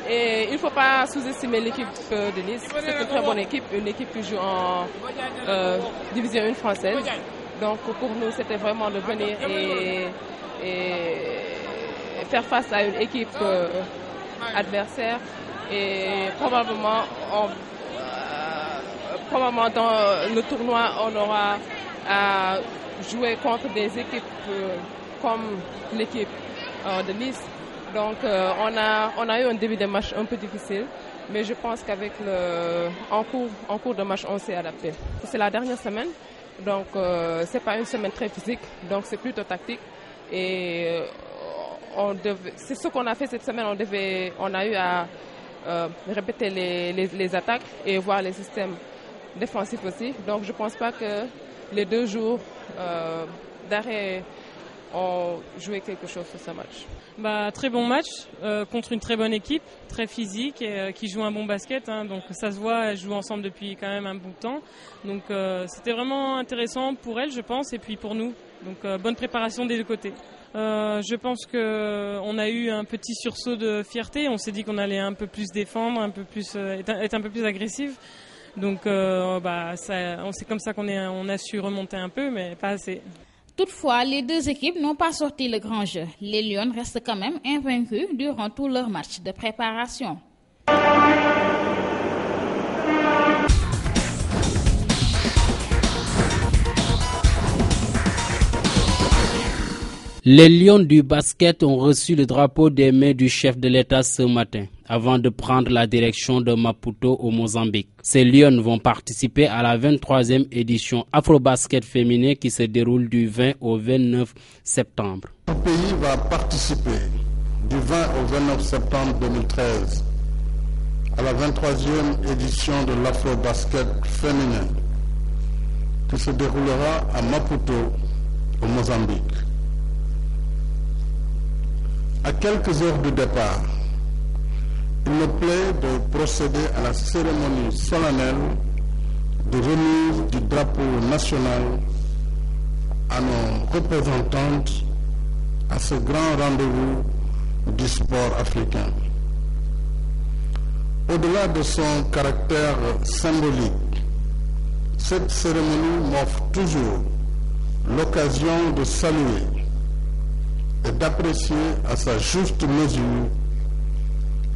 S21: et il ne faut pas sous-estimer l'équipe de Nice. C'est une très bonne équipe, une équipe qui joue en division 1 française. Donc pour nous, c'était vraiment de venir et faire face à une équipe adversaire et probablement dans le tournoi, on aura à jouer contre des équipes comme l'équipe de Nice. Donc on a eu un début de match un peu difficile, mais je pense qu'avec en cours de match, on s'est adapté. C'est la dernière semaine, donc c'est pas une semaine très physique, donc c'est plutôt tactique. Et c'est ce qu'on a fait cette semaine. On a eu à répéter les attaques et voir les systèmes défensifs aussi. Donc je pense pas que les 2 jours d'arrêt ont joué quelque chose sur ce match.
S2: Très bon match contre une très bonne équipe, très physique et qui joue un bon basket. Donc ça se voit, elles jouent ensemble depuis quand même un bout de temps. Donc c'était vraiment intéressant pour elles, je pense, et puis pour nous. Donc bonne préparation des deux côtés. Je pense qu'on a eu un petit sursaut de fierté. On s'est dit qu'on allait un peu plus défendre, un peu plus être un peu plus agressif. Donc c'est comme ça qu'on a su remonter un peu, mais pas assez.
S18: Toutefois, les deux équipes n'ont pas sorti le grand jeu. Les Lions restent quand même invaincus durant tout leur match de préparation.
S22: Les Lions du basket ont reçu le drapeau des mains du chef de l'État ce matin, avant de prendre la direction de Maputo au Mozambique. Ces Lions vont participer à la 23e édition Afrobasket féminin qui se déroule du 20 au 29 septembre.
S23: Le pays va participer du 20 au 29 septembre 2013 à la 23e édition de l'Afrobasket féminin qui se déroulera à Maputo au Mozambique. À quelques heures du départ, il me plaît de procéder à la cérémonie solennelle de remise du drapeau national à nos représentantes à ce grand rendez-vous du sport africain. Au-delà de son caractère symbolique, cette cérémonie m'offre toujours l'occasion de saluer et d'apprécier à sa juste mesure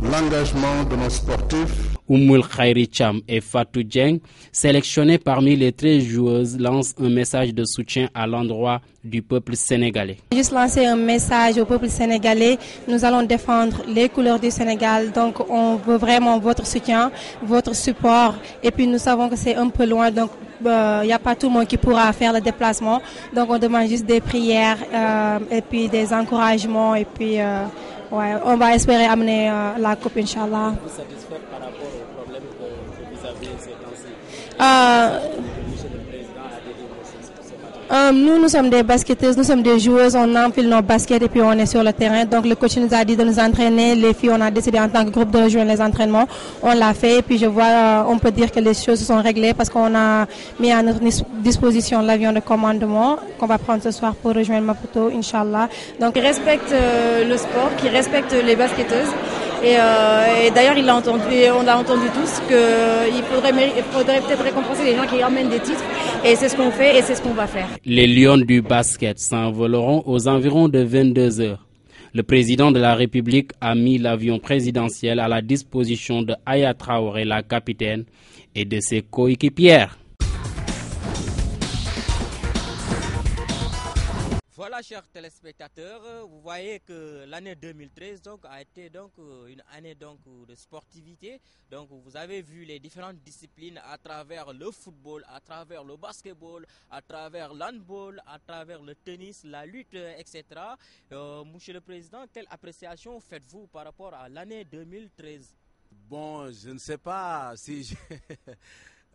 S23: l'engagement de nos sportifs.
S22: Oumoul Khairi Cham et Fatou Dieng, sélectionnés parmi les 13 joueuses, lancent un message de soutien à l'endroit du peuple sénégalais.
S24: Juste lancer un message au peuple sénégalais. Nous allons défendre les couleurs du Sénégal. Donc on veut vraiment votre soutien, votre support. Et puis nous savons que c'est un peu loin. Donc il n'y a pas tout le monde qui pourra faire le déplacement. Donc on demande juste des prières et puis des encouragements. Et puis on va espérer amener la coupe, Inch'Allah.
S22: Vous satisfaites par rapport au problème que vous avez ces temps-ci?
S24: Nous sommes des basketteuses, nous sommes des joueuses, on enfile nos baskets et puis on est sur le terrain. Donc le coach nous a dit de nous entraîner. Les filles, on a décidé en tant que groupe de rejoindre les entraînements. On l'a fait et puis je vois, on peut dire que les choses se sont réglées parce qu'on a mis à notre disposition l'avion de commandement qu'on va prendre ce soir pour rejoindre Maputo, Inch'Allah. Donc,
S25: qui respecte le sport, qui respecte les basketteuses. Et d'ailleurs, on l'a entendu tous qu'il faudrait peut-être récompenser les gens qui emmènent des titres. Et c'est ce qu'on fait et c'est ce qu'on va faire.
S22: Les Lions du basket s'envoleront aux environs de 22 heures. Le président de la République a mis l'avion présidentiel à la disposition de Aya Traoré, la capitaine, et de ses coéquipières.
S1: Voilà, chers téléspectateurs, vous voyez que l'année 2013 a été une année de sportivité. Donc vous avez vu les différentes disciplines à travers le football, à travers le basketball, à travers l'handball, à travers le tennis, la lutte, etc. Monsieur le Président, quelle appréciation faites-vous par rapport à l'année 2013?
S26: Bon, je ne sais pas si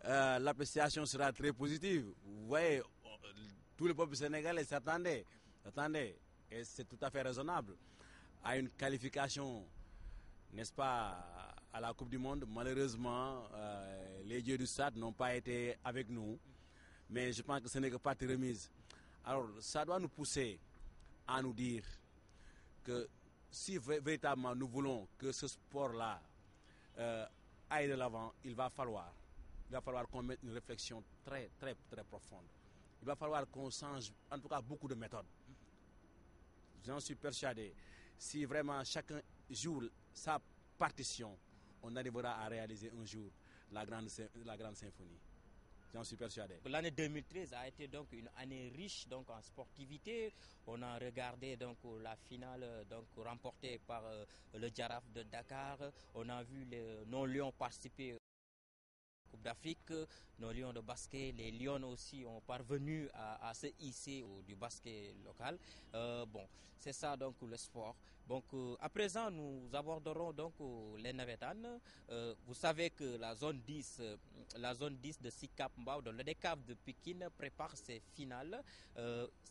S26: l'appréciation sera très positive. Vous voyez, tout le peuple sénégalais s'attendait. Attendez, et c'est tout à fait raisonnable, à une qualification, n'est-ce pas, à la Coupe du Monde. Malheureusement, les dieux du stade n'ont pas été avec nous, mais je pense que ce n'est que partie remise. Alors, ça doit nous pousser à nous dire que si véritablement nous voulons que ce sport-là aille de l'avant, il va falloir qu'on mette une réflexion très, très, très profonde. Il va falloir qu'on change, en tout cas, beaucoup de méthodes. J'en suis persuadé. Si vraiment chacun joue sa partition, on arrivera à réaliser un jour la grande symphonie. J'en suis persuadé.
S1: L'année 2013 a été une année riche en sportivité. On a regardé la finale remportée par le Jaraaf de Dakar. On a vu nos Lions participer Coupe d'Afrique. Nos Lions de basket, les Lions aussi ont parvenu à se hisser du basket local. Bon, c'est ça donc le sport. Donc à présent, nous aborderons donc les Navétanes. Vous savez que la zone 10 de Sicap Mbao, de l'EDECAF de Pékin, prépare ses finales.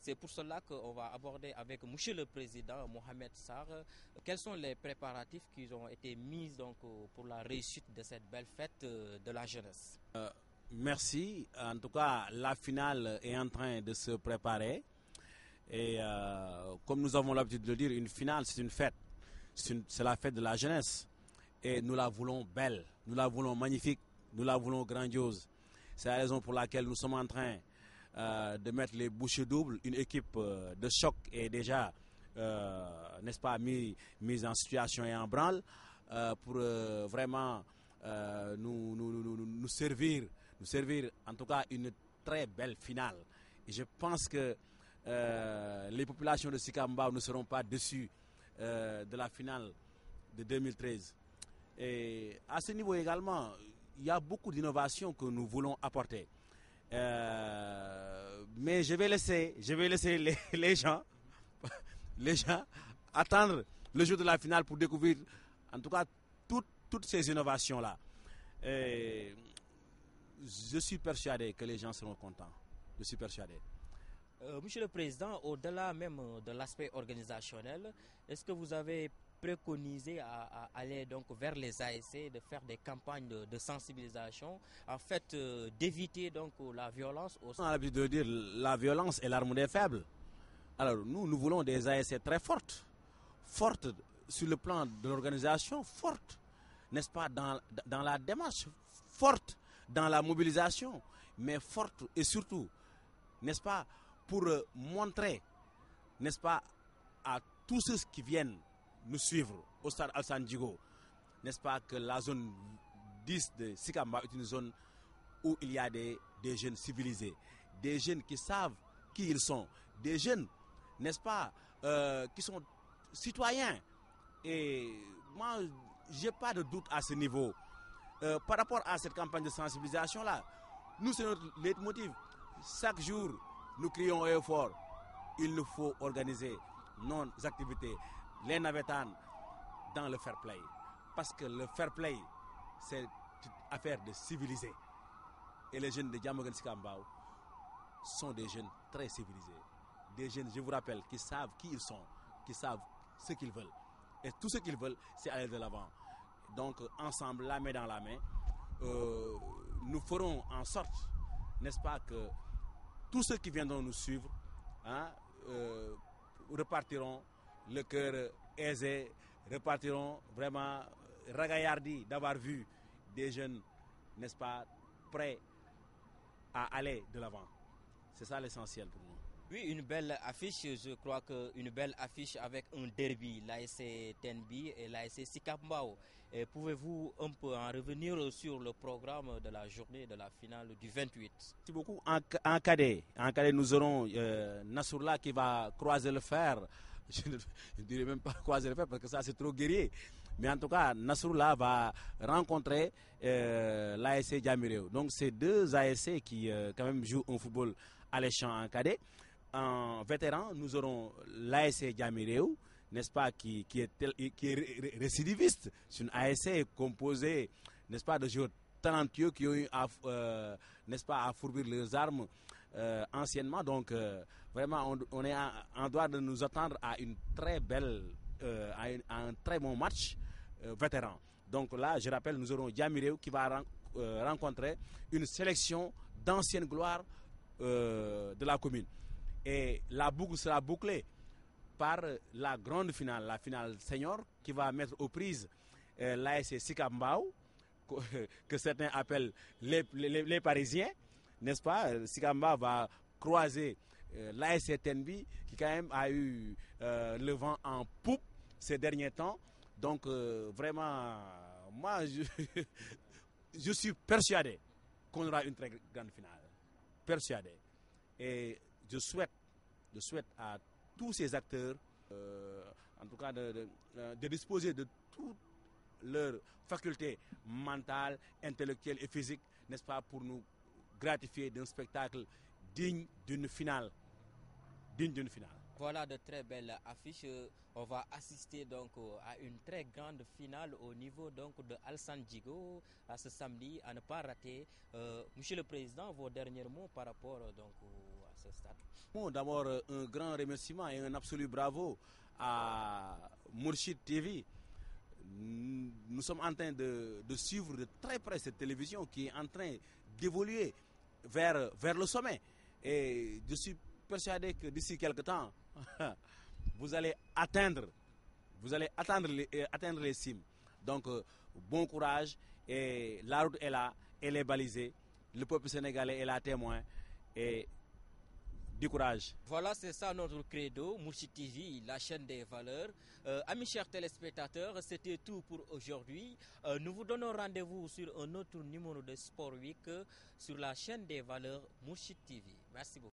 S1: C'est pour cela qu'on va aborder avec Monsieur le Président Mohamed Sarr quels sont les préparatifs qui ont été mis donc pour la réussite de cette belle fête de la jeunesse.
S26: Merci. En tout cas, la finale est en train de se préparer. Et comme nous avons l'habitude de le dire, une finale, c'est une fête. C'est la fête de la jeunesse. Et nous la voulons belle, nous la voulons magnifique, nous la voulons grandiose. C'est la raison pour laquelle nous sommes en train de mettre les bouchées doubles. Une équipe de choc est déjà, n'est-ce pas, mise en situation et en branle pour vraiment nous servir en tout cas une très belle finale. Et je pense que les populations de Sicap Mbao ne seront pas déçues de la finale de 2013. Et à ce niveau également, il y a beaucoup d'innovations que nous voulons apporter. Mais je vais laisser les gens attendre le jour de la finale pour découvrir en tout cas toutes ces innovations-là. Je suis persuadé que les gens seront contents. Je suis persuadé.
S1: Monsieur le Président, au-delà même de l'aspect organisationnel, est-ce que vous avez préconisé à aller donc vers les ASC, de faire des campagnes de sensibilisation, en fait d'éviter donc la violence?
S26: On a l'habitude de dire la violence est l'arme des faibles. Alors nous voulons des ASC très fortes sur le plan de l'organisation, fortes, n'est-ce pas, dans la démarche, fortes dans la mobilisation, mais fortes et surtout, n'est-ce pas, pour montrer, n'est-ce pas, à tous ceux qui viennent nous suivre au stade Alassane Djigo, n'est-ce pas, que la zone 10 de Sicap Mbao est une zone où il y a des jeunes civilisés, des jeunes qui savent qui ils sont, des jeunes, n'est-ce pas, qui sont citoyens. Et moi, je n'ai pas de doute à ce niveau. Par rapport à cette campagne de sensibilisation-là, nous, c'est notre leitmotiv. Chaque jour, nous crions haut et fort, il nous faut organiser nos activités, les Navétanes, dans le fair play. Parce que le fair play, c'est une affaire de civilisé. Et les jeunes de Diamaguène Sicap Mbao sont des jeunes très civilisés. Des jeunes, je vous rappelle, qui savent qui ils sont, qui savent ce qu'ils veulent. Et tout ce qu'ils veulent, c'est aller de l'avant. Donc, ensemble, la main dans la main, nous ferons en sorte, n'est-ce pas, que tous ceux qui viendront nous suivre repartiront le cœur aisé, repartiront vraiment ragaillardis d'avoir vu des jeunes, n'est-ce pas, prêts à aller de l'avant. C'est ça l'essentiel pour nous.
S1: Oui, une belle affiche, je crois qu'une belle affiche avec un derby, l'ASC Tenbi et l'ASC Sicap Mbao. Pouvez-vous un peu en revenir sur le programme de la journée de la finale du 28?
S26: Merci beaucoup. En cadet, nous aurons Nassourla qui va croiser le fer. Je ne dirais même pas croiser le fer parce que ça c'est trop guerrier. Mais en tout cas, Nassourla va rencontrer l'ASC Diamireo. Donc c'est deux ASC qui quand même jouent un football alléchant en cadet. En vétéran, nous aurons l'ASC Diamireo, n'est-ce pas, qui est récidiviste. C'est une ASC composée, n'est-ce pas, de joueurs talentueux qui ont eu n'est-ce pas, à fourbir leurs armes anciennement. Donc vraiment, on est en droit de nous attendre à une très belle, à un très bon match vétéran. Donc là, je rappelle, nous aurons Diamireo qui va rencontrer une sélection d'anciennes gloires de la commune. Et la boucle sera bouclée par la grande finale, la finale senior, qui va mettre aux prises l'ASC Sicap Mbao, que certains appellent les Parisiens, n'est-ce pas? Sicap Mbao va croiser l'ASC Tenbi, qui quand même a eu le vent en poupe ces derniers temps. Donc vraiment, moi, je suis persuadé qu'on aura une très grande finale. Persuadé. Et je souhaite à tous ces acteurs, en tout cas, de disposer de leurs facultés mentales, intellectuelles et physiques, n'est-ce pas, pour nous gratifier d'un spectacle digne d'une finale. Digne d'une finale.
S1: Voilà de très belles affiches. On va assister donc à une très grande finale au niveau donc de Alassane Djigo à ce samedi, à ne pas rater. Monsieur le Président, vos derniers mots par rapport donc à ce stade.
S26: Bon, d'abord un grand remerciement et un absolu bravo à Mourchid TV. Nous sommes en train de suivre de très près cette télévision qui est en train d'évoluer vers le sommet. Et je suis persuadé que d'ici quelques temps, vous allez atteindre les cimes. Donc, bon courage. Et la route est là, elle est balisée. Le peuple sénégalais est là témoin. Et du courage.
S1: Voilà, c'est ça notre credo, Mourchid TV, la chaîne des valeurs. Amis chers téléspectateurs, c'était tout pour aujourd'hui. Nous vous donnons rendez-vous sur un autre numéro de Sport Week sur la chaîne des valeurs Mourchid TV. Merci beaucoup.